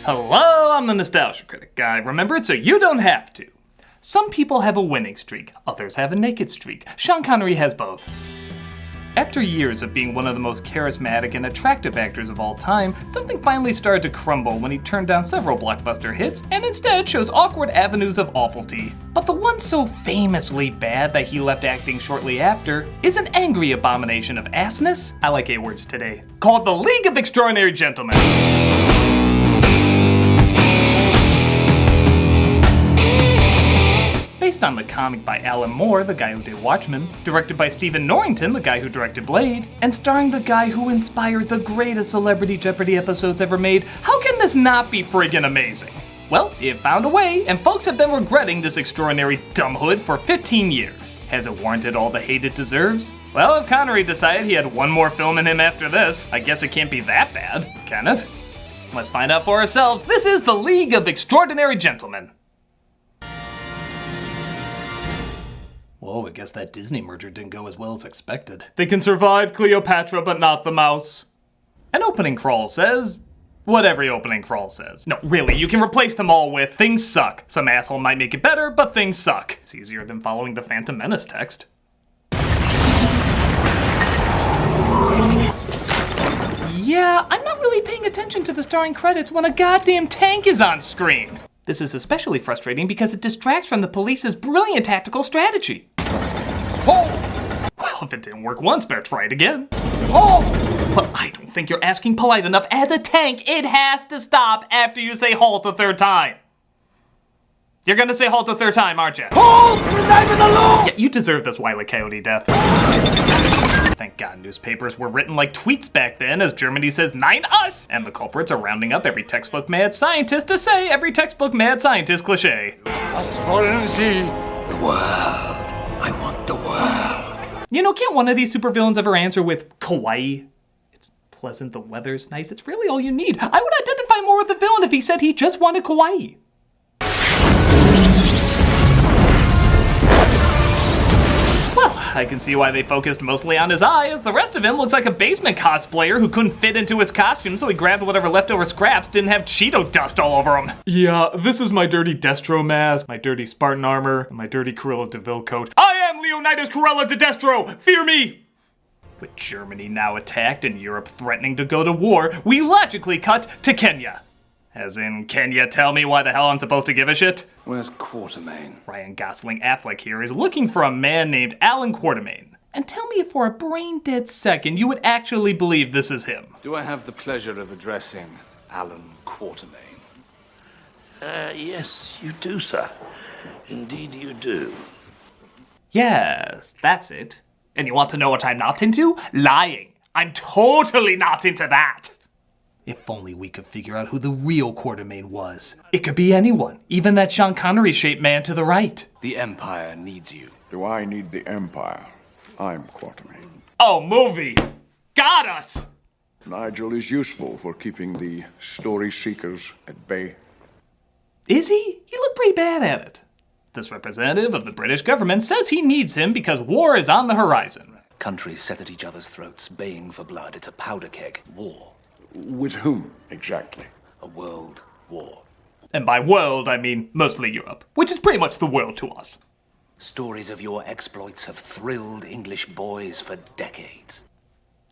Hello, I'm the Nostalgia Critic guy. Remember it so you don't have to. Some people have a winning streak, others have a naked streak. Sean Connery has both. After years of being one of the most charismatic and attractive actors of all time, something finally started to crumble when he turned down several blockbuster hits and instead chose awkward avenues of awfulty. But the one so famously bad that he left acting shortly after is an angry abomination of assness, I like 8 words today, called The League of Extraordinary Gentlemen. Based on the comic by Alan Moore, the guy who did Watchmen, directed by Stephen Norrington, the guy who directed Blade, and starring the guy who inspired the greatest Celebrity Jeopardy episodes ever made, how can this not be friggin' amazing? Well, it found a way, and folks have been regretting this extraordinary dumbhood for 15 years. Has it warranted all the hate it deserves? Well, if Connery decided he had one more film in him after this, I guess it can't be that bad, can it? Let's find out for ourselves. This is The League of Extraordinary Gentlemen. Whoa, I guess that Disney merger didn't go as well as expected. They can survive Cleopatra, but not the mouse. An opening crawl says what every opening crawl says. No, really, you can replace them all with things suck. Some asshole might make it better, but things suck. It's easier than following the Phantom Menace text. Yeah, I'm not really paying attention to the starring credits when a goddamn tank is on screen. This is especially frustrating because it distracts from the police's brilliant tactical strategy. Hold! Well, if it didn't work once, better try it again. Hold! Well, I don't think you're asking polite enough. As a tank, it has to stop after you say halt a third time. You're gonna say halt a third time, aren't you? Halt! In the name of the law! Yeah, you deserve this Wile E. Coyote death. Thank God newspapers were written like tweets back then, as Germany says 9 us! And the culprits are rounding up every textbook mad scientist to say every textbook mad scientist cliche. Was wollen Sie? The world. I want the world. You know, can't one of these supervillains ever answer with kawaii? It's pleasant, the weather's nice, it's really all you need. I would identify more with the villain if he said he just wanted kawaii. I can see why they focused mostly on his eye, as the rest of him looks like a basement cosplayer who couldn't fit into his costume, so he grabbed whatever leftover scraps didn't have Cheeto dust all over him. Yeah, this is my dirty Destro mask, my dirty Spartan armor, and my dirty Cruella de Vil coat. I am Leonidas Cruella de Destro! Fear me! With Germany now attacked and Europe threatening to go to war, we logically cut to Kenya. As in, can you tell me why the hell I'm supposed to give a shit? Where's Quatermain? Ryan Gosling Affleck here is looking for a man named Alan Quatermain. And tell me if for a brain-dead second you would actually believe this is him. Do I have the pleasure of addressing Alan Quatermain? Yes, you do, sir. Indeed you do. Yes, that's it. And you want to know what I'm not into? Lying. I'm totally not into that. If only we could figure out who the real Quatermain was. It could be anyone, even that Sean Connery-shaped man to the right. The Empire needs you. Do I need the Empire? I'm Quatermain. Oh, movie! Got us! Nigel is useful for keeping the story seekers at bay. Is he? He looked pretty bad at it. This representative of the British government says he needs him because war is on the horizon. Countries set at each other's throats, baying for blood. It's a powder keg. War. With whom, exactly? A world war. And by world, I mean mostly Europe, which is pretty much the world to us. Stories of your exploits have thrilled English boys for decades.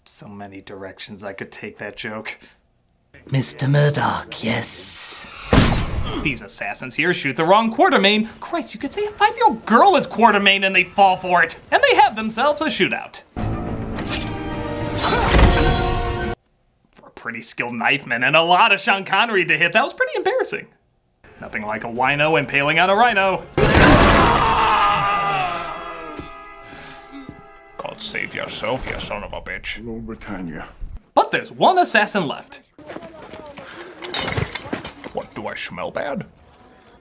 So many directions I could take that joke. Mr. Murdoch, yes. These assassins here shoot the wrong Quatermain. Christ, you could say a 5-year-old girl is Quatermain and they fall for it. And they have themselves a shootout. For a pretty skilled knifeman and a lot of Sean Connery to hit, that was pretty embarrassing. Nothing like a wino impaling on a rhino. God save yourself, you son of a bitch. Rule Britannia. But there's one assassin left. What, do I smell bad?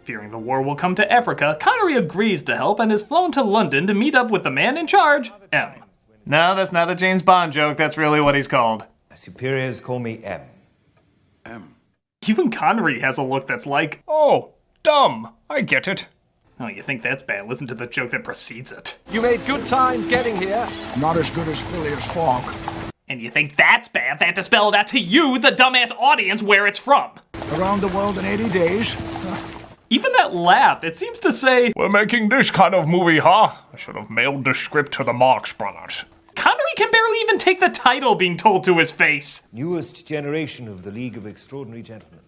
Fearing the war will come to Africa, Connery agrees to help and is flown to London to meet up with the man in charge, M. No, that's not a James Bond joke, that's really what he's called. My superiors call me M. M. Even Connery has a look that's like, Oh, dumb. I get it. oh, you think that's bad? Listen to the joke that precedes it. You made good time getting here. Not as good as Phileas Fogg. And you think that's bad? They had to spell it out to you, the dumbass audience, where it's from. Around the world in 80 days. Even that laugh, it seems to say, We're making this kind of movie, huh? I should have mailed the script to the Marx Brothers. Connery can barely even take the title being told to his face. Newest generation of the League of Extraordinary Gentlemen.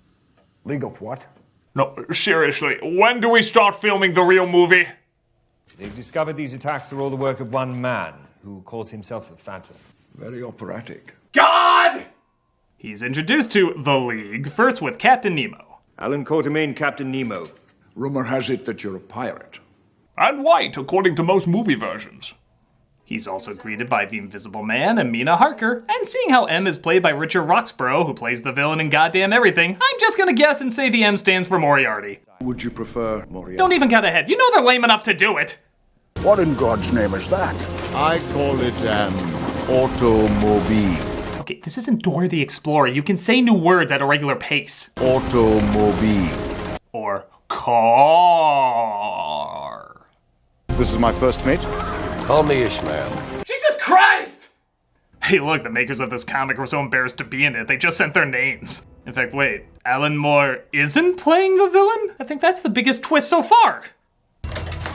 League of what? No, seriously, when do we start filming the real movie? They've discovered these attacks are all the work of one man, who calls himself the Phantom. Very operatic. God! He's introduced to the League, first with Captain Nemo. Alan Quatermain, Captain Nemo. Rumor has it that you're a pirate. And white, according to most movie versions. He's also greeted by the Invisible Man and Mina Harker, and seeing how M is played by Richard Roxburgh, who plays the villain in goddamn everything, I'm just gonna guess and say the M stands for Moriarty. Would you prefer Moriarty? Don't even cut ahead, you know they're lame enough to do it! What in God's name is that? I call it an automobile. Okay, this isn't Dora the Explorer, you can say new words at a regular pace. Automobile. Or car. This is my first mate. Call me Ishmael. Jesus Christ! Hey look, the makers of this comic were so embarrassed to be in it, they just sent their names. In fact, wait, Alan Moore isn't playing the villain? I think that's the biggest twist so far.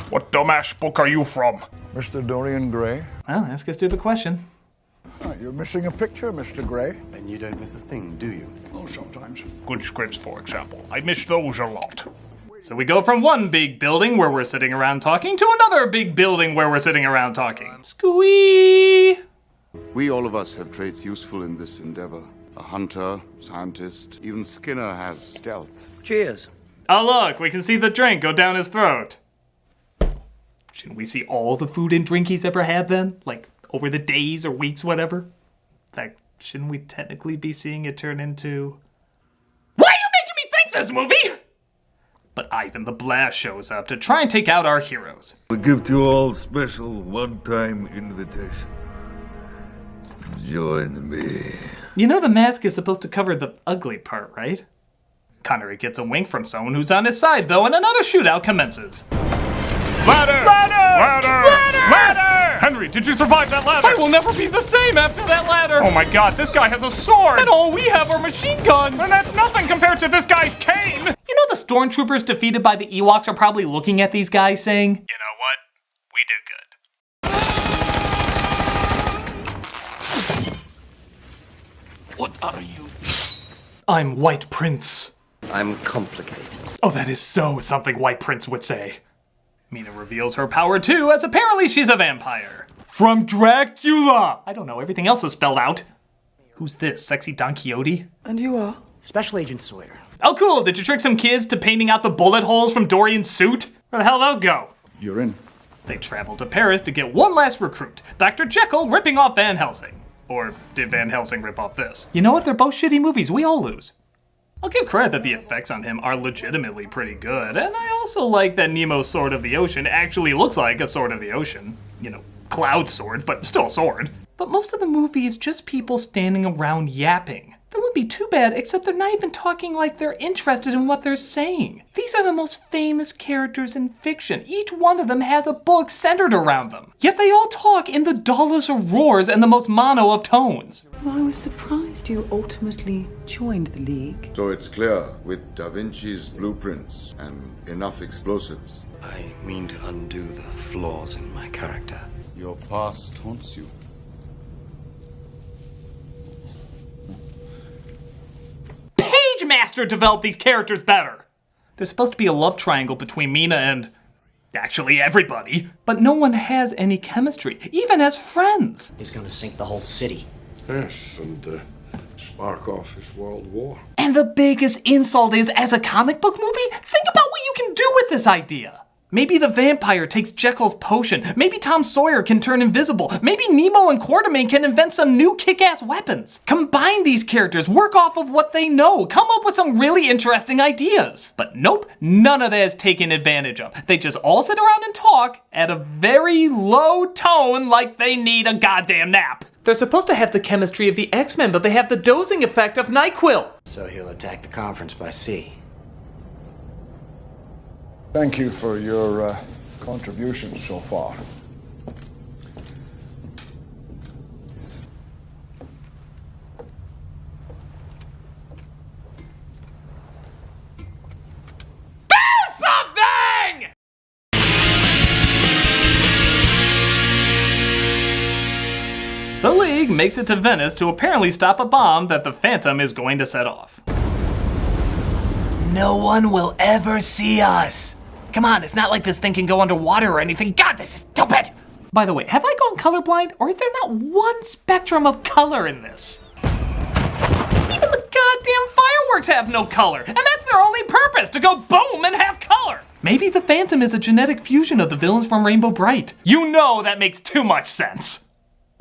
What dumbass book are you from? Mr. Dorian Gray? Well, ask us stupid question. You're missing a picture, Mr. Gray. And you don't miss a thing, do you? Oh, sometimes. Good scripts, for example. I miss those a lot. So we go from one big building where we're sitting around talking to another big building where we're sitting around talking. Squee! We all of us have traits useful in this endeavor. A hunter, scientist, even Skinner has stealth. Cheers. Oh look, we can see the drink go down his throat. Shouldn't we see all the food and drink he's ever had then? Like, over the days or weeks, whatever? In fact, shouldn't we technically be seeing it turn into... Why are you making me think this movie? But Ivan the Blast shows up to try and take out our heroes. We give to you all special one-time invitation. Join me. You know the mask is supposed to cover the ugly part, right? Connery gets a wink from someone who's on his side, though, and another shootout commences. Ladder! Ladder! Ladder! Ladder! Henry, did you survive that ladder? I will never be the same after that ladder! Oh my god, this guy has a sword! And all we have are machine guns! And that's nothing compared to this guy's cane! You know the stormtroopers defeated by the Ewoks are probably looking at these guys saying, You know what? We did good. What are you? I'm White Prince. I'm complicated. Oh, that is so something White Prince would say. Mina reveals her power too, as apparently she's a vampire. From Dracula! I don't know, everything else is spelled out. Who's this, sexy Don Quixote? And you are? Special Agent Sawyer. Oh cool, did you trick some kids to painting out the bullet holes from Dorian's suit? Where the hell those go? You're in. They travel to Paris to get one last recruit, Dr. Jekyll ripping off Van Helsing. Or did Van Helsing rip off this? You know what, they're both shitty movies, we all lose. I'll give credit that the effects on him are legitimately pretty good, and I also like that Nemo's Sword of the Ocean actually looks like a Sword of the Ocean. You know, cloud sword, but still a sword. But most of the movie is just people standing around yapping. That wouldn't be too bad, except they're not even talking like they're interested in what they're saying. These are the most famous characters in fiction. Each one of them has a book centered around them. Yet they all talk in the dullest of roars and the most mono of tones. Well, I was surprised you ultimately joined the League. So it's clear, with Da Vinci's blueprints and enough explosives. I mean to undo the flaws in my character. Your past haunts you. Page Master developed these characters better. There's supposed to be a love triangle between Mina and actually everybody, but no one has any chemistry, even as friends. He's gonna sink the whole city. Yes, and spark off his world war. And the biggest insult is, as a comic book movie, think about what you can do with this idea. Maybe the vampire takes Jekyll's potion. Maybe Tom Sawyer can turn invisible. Maybe Nemo and Quatermain can invent some new kick-ass weapons. Combine these characters, work off of what they know, come up with some really interesting ideas. But nope, none of that is taken advantage of. They just all sit around and talk at a very low tone like they need a goddamn nap. They're supposed to have the chemistry of the X-Men, but they have the dozing effect of NyQuil. So he'll attack the conference by sea. Thank you for your contribution so far. League makes it to Venice to apparently stop a bomb that the Phantom is going to set off. No one will ever see us. Come on, it's not like this thing can go underwater or anything. God, this is stupid! By the way, have I gone colorblind, or is there not one spectrum of color in this? Even the goddamn fireworks have no color, and that's their only purpose, to go boom and have color! Maybe the Phantom is a genetic fusion of the villains from Rainbow Bright. You know that makes too much sense.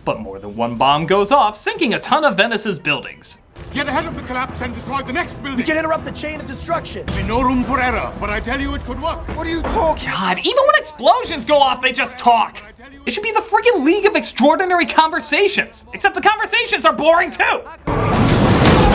But more than one bomb goes off, sinking a ton of Venice's buildings. Get ahead of the collapse and destroy the next building. We can interrupt the chain of destruction. There'll be no room for error, but I tell you it could work. What are you talking? God, even when explosions go off, they just talk. It should be the friggin' League of Extraordinary Conversations. Except the conversations are boring too.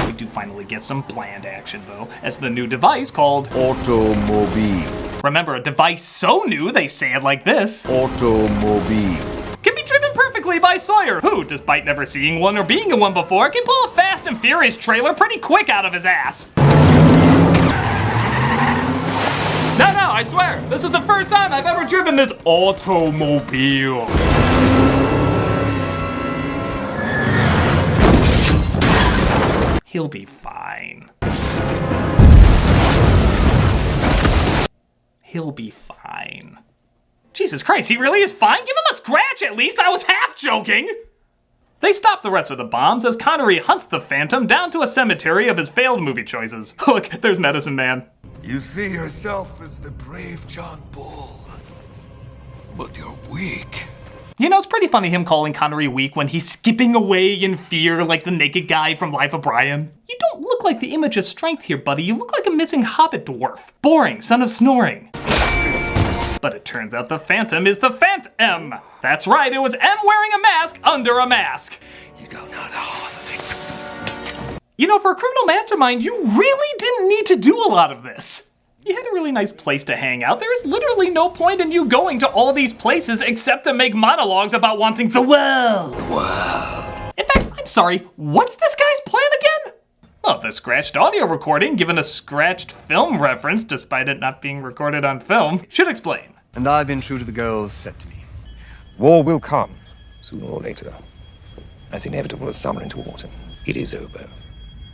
We do finally get some bland action though, as the new device called Automobile. Remember, a device so new they say it like this. Automobile. Can be driven perfectly by Sawyer, who, despite never seeing one or being in one before, can pull a Fast and Furious trailer pretty quick out of his ass. No, I swear, this is the first time I've ever driven this automobile. He'll be fine. He'll be fine. Jesus Christ, he really is fine? Give him a scratch at least, I was half joking! They stop the rest of the bombs as Connery hunts the Phantom down to a cemetery of his failed movie choices. Look, there's Medicine Man. You see yourself as the brave John Bull, but you're weak. You know, it's pretty funny him calling Connery weak when he's skipping away in fear like the naked guy from Life of Brian. You don't look like the image of strength here, buddy. You look like a missing hobbit dwarf. Boring, son of snoring. But it turns out the Phantom is the Phant-M. That's right, it was M wearing a mask under a mask. You don't know the whole thing. You know, for a criminal mastermind, you really didn't need to do a lot of this. You had a really nice place to hang out. There is literally no point in you going to all these places except to make monologues about wanting the world. In fact, I'm sorry, what's this guy's plan again? Well, the scratched audio recording, given a scratched film reference, despite it not being recorded on film, should explain. And I've been true to the goals set to me. War will come, sooner or later. As inevitable as summer into autumn. It is over.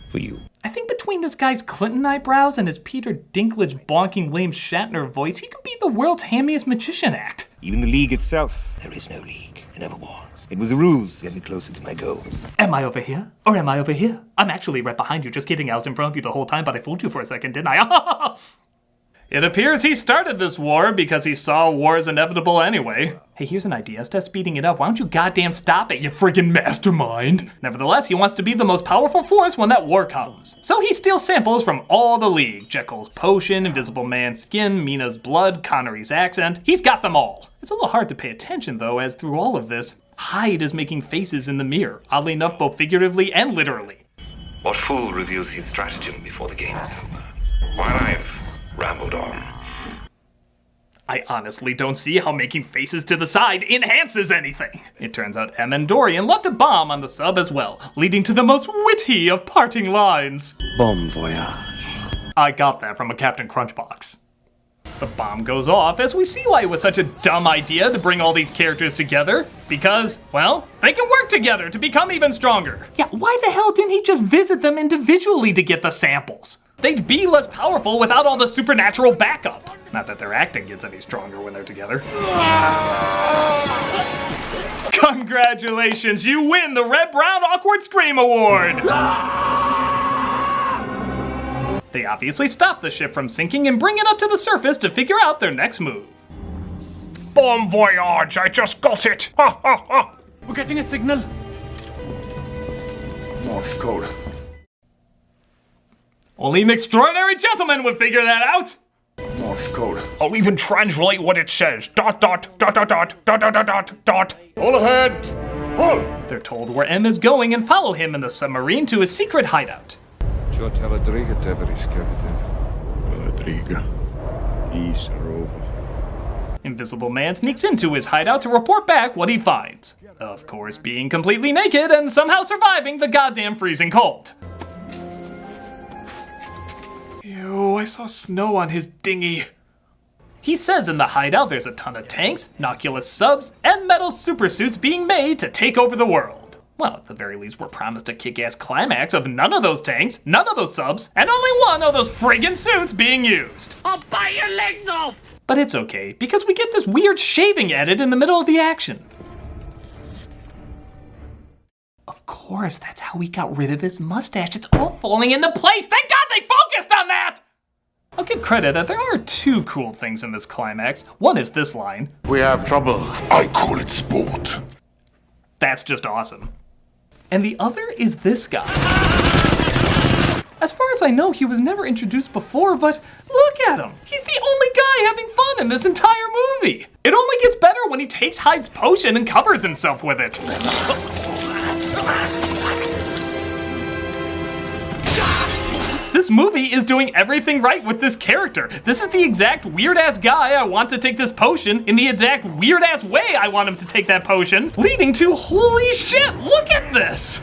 For you. I think between this guy's Clinton eyebrows and his Peter Dinklage bonking William Shatner voice, he could be the world's hammiest magician act. Even the League itself. There is no League. There never was. It was a ruse to get me closer to my goals. Am I over here? Or am I over here? I'm actually right behind you, just kidding. I was in front of you the whole time, but I fooled you for a second, didn't I? It appears he started this war because he saw war as inevitable anyway. Hey, here's an idea. Instead of speeding it up, why don't you goddamn stop it, you friggin' mastermind? Nevertheless, he wants to be the most powerful force when that war comes. So he steals samples from all the League. Jekyll's potion, Invisible Man's skin, Mina's blood, Connery's accent. He's got them all. It's a little hard to pay attention though, as through all of this, Hyde is making faces in the mirror. Oddly enough, both figuratively and literally. What fool reveals his stratagem before the game is over? While I've rambled on. I honestly don't see how making faces to the side enhances anything. It turns out M and Dorian left a bomb on the sub as well, leading to the most witty of parting lines. Bon voyage. I got that from a Captain Crunch box. The bomb goes off as we see why it was such a dumb idea to bring all these characters together. Because, well, they can work together to become even stronger. Yeah, why the hell didn't he just visit them individually to get the samples? They'd be less powerful without all the supernatural backup. Not that their acting gets any stronger when they're together. Congratulations, you win the Red Brown Awkward Scream Award! They obviously stop the ship from sinking and bring it up to the surface to figure out their next move. Bon voyage, I just got it! Ha ha ha! We're getting a signal. Morse code. Only an extraordinary gentleman would figure that out! Morse code. I'll even translate what it says. Dot dot dot dot dot dot dot dot dot dot. All ahead. Pull. They're told where M is going and follow him in the submarine to his secret hideout. Invisible Man sneaks into his hideout to report back what he finds. Of course, being completely naked and somehow surviving the goddamn freezing cold. Ew, I saw snow on his dinghy. He says in the hideout there's a ton of tanks, Noculus subs, and metal supersuits being made to take over the world. Well, at the very least, we're promised a kick-ass climax of none of those tanks, none of those subs, and only one of those friggin' suits being used. I'll bite your legs off! But it's okay, because we get this weird shaving edit in the middle of the action. Of course, that's how we got rid of his mustache. It's all falling into place. Thank God they focused on that! I'll give credit that there are two cool things in this climax. One is this line. We have trouble. I call it sport. That's just awesome. And the other is this guy. As far as I know, he was never introduced before, but look at him. He's the only guy having fun in this entire movie. It only gets better when he takes Hyde's potion and covers himself with it. This movie is doing everything right with this character. This is the exact weird-ass guy I want to take this potion in the exact weird-ass way I want him to take that potion, leading to, holy shit, look at this!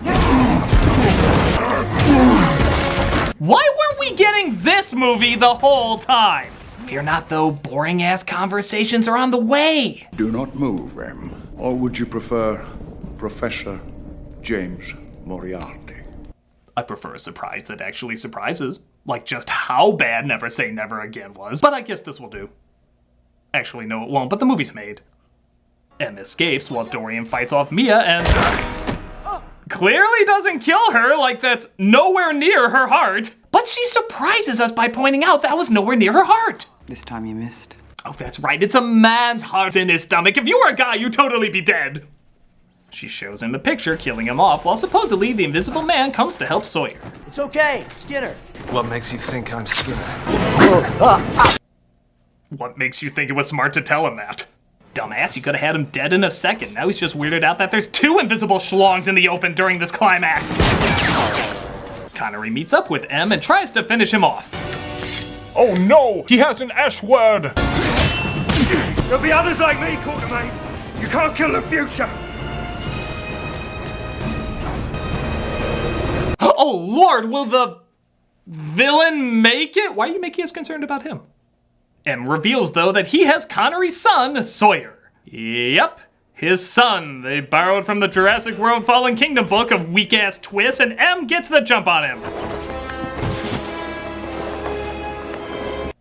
Why weren't we getting this movie the whole time? Fear not though, boring-ass conversations are on the way. Do not move, Em. Or would you prefer Professor James Moriarty? I prefer a surprise that actually surprises. Like just how bad Never Say Never Again was. But I guess this will do. Actually, no it won't, but the movie's made. Em escapes while Dorian fights off Mia and clearly doesn't kill her, like that's nowhere near her heart. But she surprises us by pointing out that was nowhere near her heart. This time you missed. Oh, that's right, it's a man's heart in his stomach. If you were a guy, you'd totally be dead. She shows him a picture, killing him off, while supposedly the Invisible Man comes to help Sawyer. It's okay, Skinner. What makes you think I'm Skinner? What makes you think it was smart to tell him that? Dumbass, you could have had him dead in a second. Now he's just weirded out that there's two invisible schlongs in the open during this climax. Connery meets up with Em and tries to finish him off. Oh no, he has an S word. There'll be others like me, Quartermain. You can't kill the future. Oh Lord, will the villain make it? Why are you making us concerned about him? Em reveals though that he has Connery's son, Sawyer. Yep, his son. They borrowed from the Jurassic World Fallen Kingdom book of weak-ass twists, and Em gets the jump on him.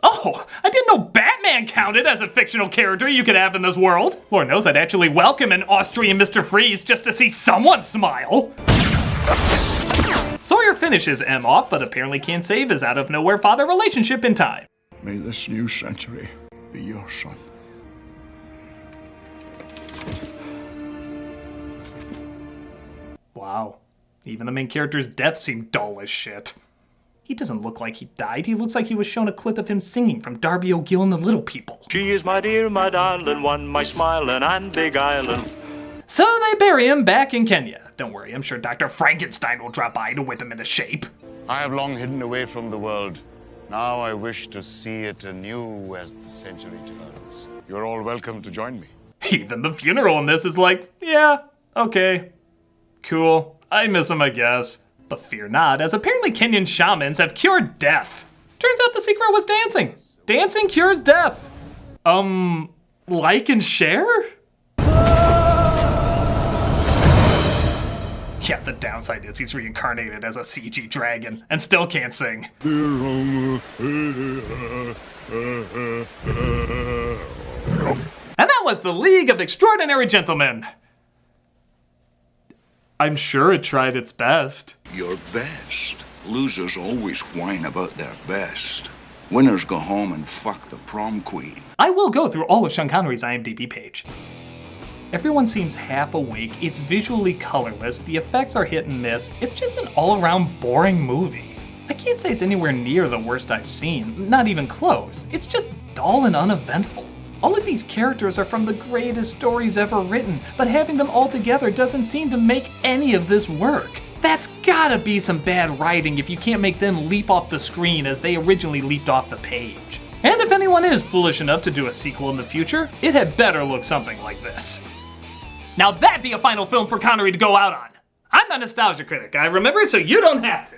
Oh, I didn't know Batman counted as a fictional character you could have in this world. Lord knows I'd actually welcome an Austrian Mr. Freeze just to see someone smile. Sawyer finishes Em off, but apparently can't save his out-of-nowhere father relationship in time. May this new century be your son. Wow. Even the main character's death seemed dull as shit. He doesn't look like he died. He looks like he was shown a clip of him singing from Darby O'Gill and the Little People. She is my dear, my darling one, my smiling and big island. So they bury him back in Kenya. Don't worry, I'm sure Dr. Frankenstein will drop by to whip him into shape. I have long hidden away from the world. Now I wish to see it anew as the century turns. You're all welcome to join me. Even the funeral in this is like, yeah, okay, cool. I miss him, I guess. But fear not, as apparently Kenyan shamans have cured death. Turns out the secret was dancing. Dancing cures death. Like and share? Yeah, the downside is he's reincarnated as a CG dragon and still can't sing. And that was the League of Extraordinary Gentlemen. I'm sure it tried its best. Your best. Losers always whine about their best. Winners go home and fuck the prom queen. I will go through all of Sean Connery's IMDb page. Everyone seems half awake, it's visually colorless, the effects are hit and miss, it's just an all-around boring movie. I can't say it's anywhere near the worst I've seen, not even close. It's just dull and uneventful. All of these characters are from the greatest stories ever written, but having them all together doesn't seem to make any of this work. That's gotta be some bad writing if you can't make them leap off the screen as they originally leaped off the page. And if anyone is foolish enough to do a sequel in the future, it had better look something like this. Now that'd be a final film for Connery to go out on. I'm the Nostalgia Critic, I remember, so you don't have to.